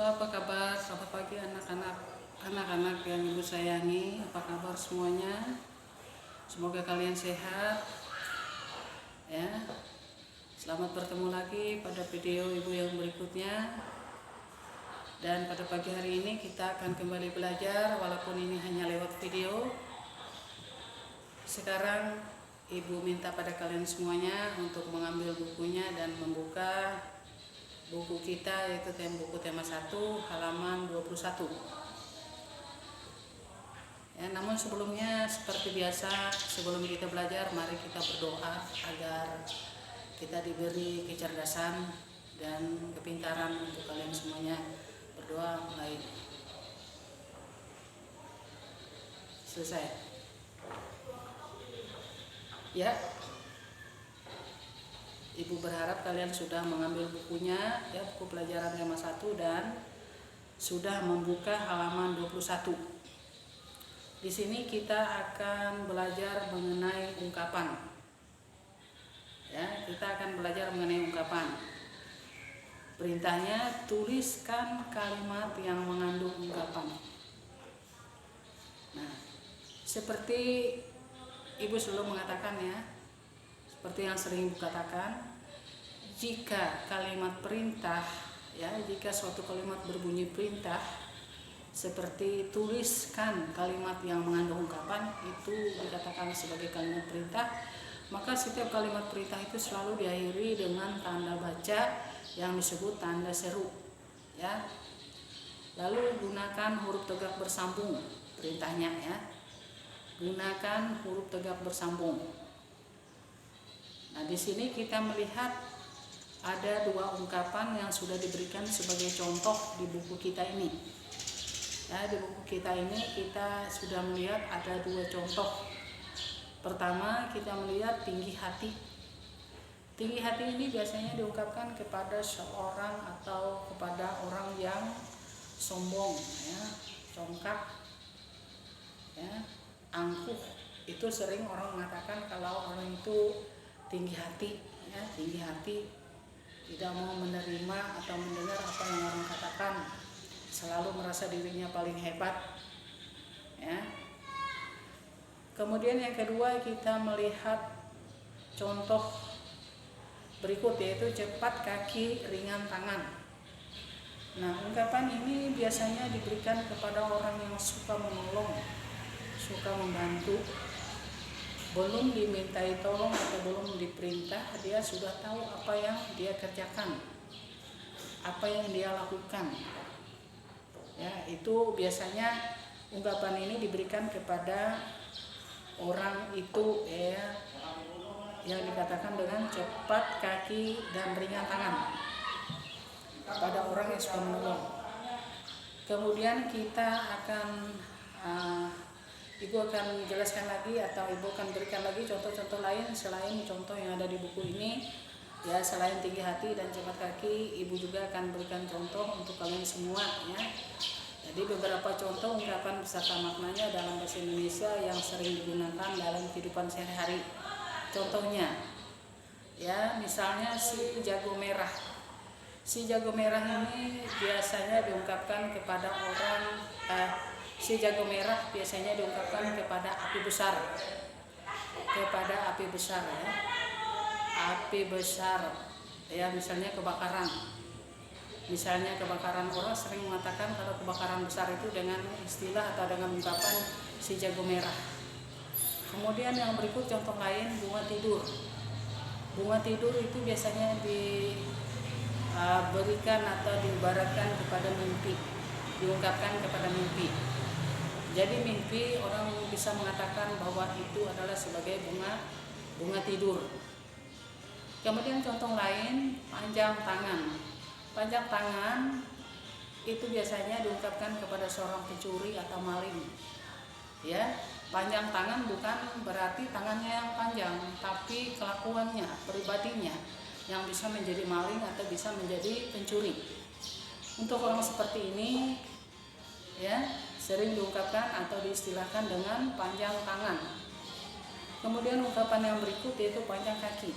Halo, apa kabar? Selamat pagi anak-anak yang ibu sayangi. Apa kabar semuanya? Semoga kalian sehat ya. Selamat bertemu lagi pada video ibu yang berikutnya. Dan pada pagi hari ini kita akan kembali belajar, walaupun ini hanya lewat video. Sekarang ibu minta pada kalian semuanya untuk mengambil bukunya dan membuka buku kita, yaitu buku tema 1 halaman 21 ya. Namun sebelumnya, seperti biasa, sebelum kita belajar, mari kita berdoa agar kita diberi kecerdasan dan kepintaran untuk kalian semuanya. Berdoa mulai. Selesai ya. Ibu berharap kalian sudah mengambil bukunya ya, buku pelajaran tema 1, dan sudah membuka halaman 21. Di sini kita akan belajar mengenai ungkapan. Ya, kita akan belajar mengenai ungkapan. Perintahnya, tuliskan kalimat yang mengandung ungkapan. Nah, seperti ibu selalu mengatakan ya, seperti yang sering ibu katakan, jika kalimat perintah ya, jika suatu kalimat berbunyi perintah seperti tuliskan kalimat yang mengandung ungkapan, itu dikatakan sebagai kalimat perintah. Maka setiap kalimat perintah itu selalu diakhiri dengan tanda baca yang disebut tanda seru ya. Lalu gunakan huruf tegak bersambung perintahnya ya. Gunakan huruf tegak bersambung. Nah, di sini kita melihat ada 2 ungkapan yang sudah diberikan sebagai contoh di buku kita ini. Ya, di buku kita ini kita sudah melihat ada 2 contoh. Pertama, kita melihat tinggi hati. Tinggi hati ini biasanya diungkapkan kepada seorang atau kepada orang yang sombong ya, congkak ya, angkuh. Itu sering orang mengatakan kalau orang itu tinggi hati ya, tinggi hati, tidak mau menerima atau mendengar apa yang orang katakan, selalu merasa dirinya paling hebat ya. Kemudian yang kedua, kita melihat contoh berikut, yaitu cepat kaki ringan tangan. Nah, ungkapan ini biasanya diberikan kepada orang yang suka menolong, suka membantu. Belum dimintai tolong atau belum diperintah, dia sudah tahu apa yang dia kerjakan, apa yang dia lakukan ya. Itu biasanya ungkapan ini diberikan kepada orang itu ya, yang dikatakan dengan cepat kaki dan ringan tangan, pada orang yang suka menolong. Kemudian kita akan Ibu akan jelaskan lagi, atau Ibu akan berikan lagi contoh-contoh lain selain contoh yang ada di buku ini ya. Selain tinggi hati dan cepat kaki, Ibu juga akan berikan contoh untuk kalian semua ya. Jadi beberapa contoh ungkapan beserta maknanya dalam bahasa Indonesia yang sering digunakan dalam kehidupan sehari-hari. Contohnya ya, misalnya si jago merah. Si jago merah ini biasanya diungkapkan kepada orang si jago merah biasanya diungkapkan kepada api besar. Kepada api besar ya. Api besar ya, misalnya kebakaran. Misalnya kebakaran, orang sering mengatakan kalau kebakaran besar itu dengan istilah atau dengan ungkapan si jago merah. Kemudian yang berikut contoh lain, bunga tidur. Bunga tidur itu biasanya diberikan atau diibaratkan kepada mimpi, diungkapkan kepada mimpi. Jadi mimpi, orang bisa mengatakan bahwa itu adalah sebagai bunga tidur. Kemudian contoh lain, panjang tangan. Panjang tangan itu biasanya diungkapkan kepada seorang pencuri atau maling. Ya, panjang tangan bukan berarti tangannya yang panjang, tapi kelakuannya, pribadinya yang bisa menjadi maling atau bisa menjadi pencuri. Untuk orang seperti ini ya, sering diungkapkan atau diistilahkan dengan panjang tangan. Kemudian ungkapan yang berikut yaitu panjang kaki.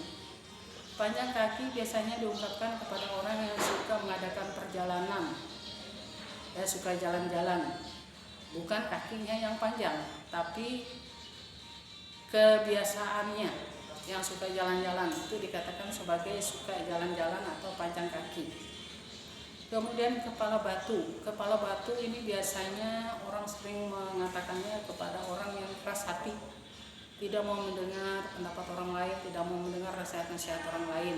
Panjang kaki biasanya diungkapkan kepada orang yang suka mengadakan perjalanan ya suka jalan-jalan, bukan kakinya yang panjang, tapi kebiasaannya yang suka jalan-jalan itu dikatakan sebagai suka jalan-jalan atau panjang kaki. Kemudian kepala batu. Kepala batu ini biasanya orang sering mengatakannya kepada orang yang keras hati, tidak mau mendengar pendapat orang lain, tidak mau mendengar nasihat-nasihat orang lain.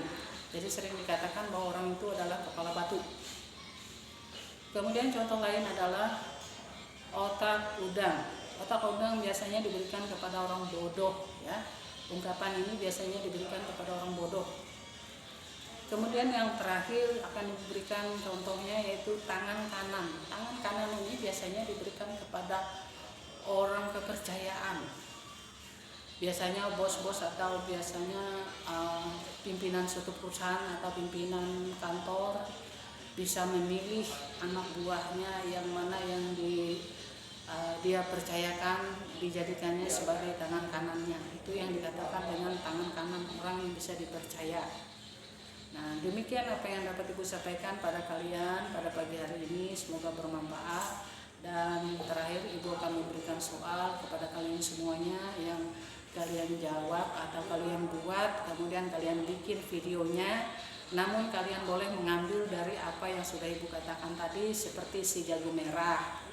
Jadi sering dikatakan bahwa orang itu adalah kepala batu. Kemudian contoh lain adalah otak udang. Otak udang biasanya diberikan kepada orang bodoh, ya. Ungkapan ini biasanya diberikan kepada orang bodoh. Kemudian yang terakhir akan diberikan contohnya yaitu tangan kanan. Tangan kanan ini biasanya diberikan kepada orang kepercayaan. Biasanya bos-bos atau biasanya pimpinan suatu perusahaan atau pimpinan kantor bisa memilih anak buahnya yang mana yang dia percayakan dijadikannya sebagai tangan kanannya. Itu yang dikatakan dengan tangan kanan orang yang bisa dipercaya. Nah, demikian apa yang dapat Ibu sampaikan pada kalian pada pagi hari ini, semoga bermanfaat. Dan terakhir Ibu akan memberikan soal kepada kalian semuanya yang kalian jawab atau kalian buat, kemudian kalian bikin videonya. Namun kalian boleh mengambil dari apa yang sudah Ibu katakan tadi, seperti si jago merah,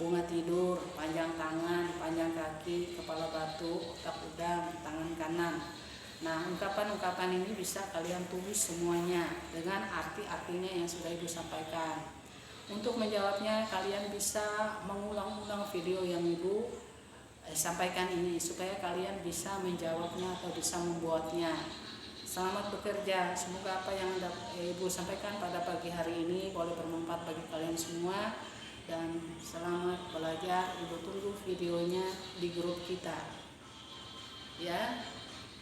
bunga tidur, panjang tangan, panjang kaki, kepala batu, otak udang, tangan kanan. Nah, ungkapan-ungkapan ini bisa kalian tulis semuanya dengan arti-artinya yang sudah Ibu sampaikan. Untuk menjawabnya kalian bisa mengulang-ulang video yang Ibu sampaikan ini supaya kalian bisa menjawabnya atau bisa membuatnya. Selamat bekerja, semoga apa yang Ibu sampaikan pada pagi hari ini boleh bermanfaat bagi kalian semua. Dan selamat belajar. Ibu tunggu videonya di grup kita, ya.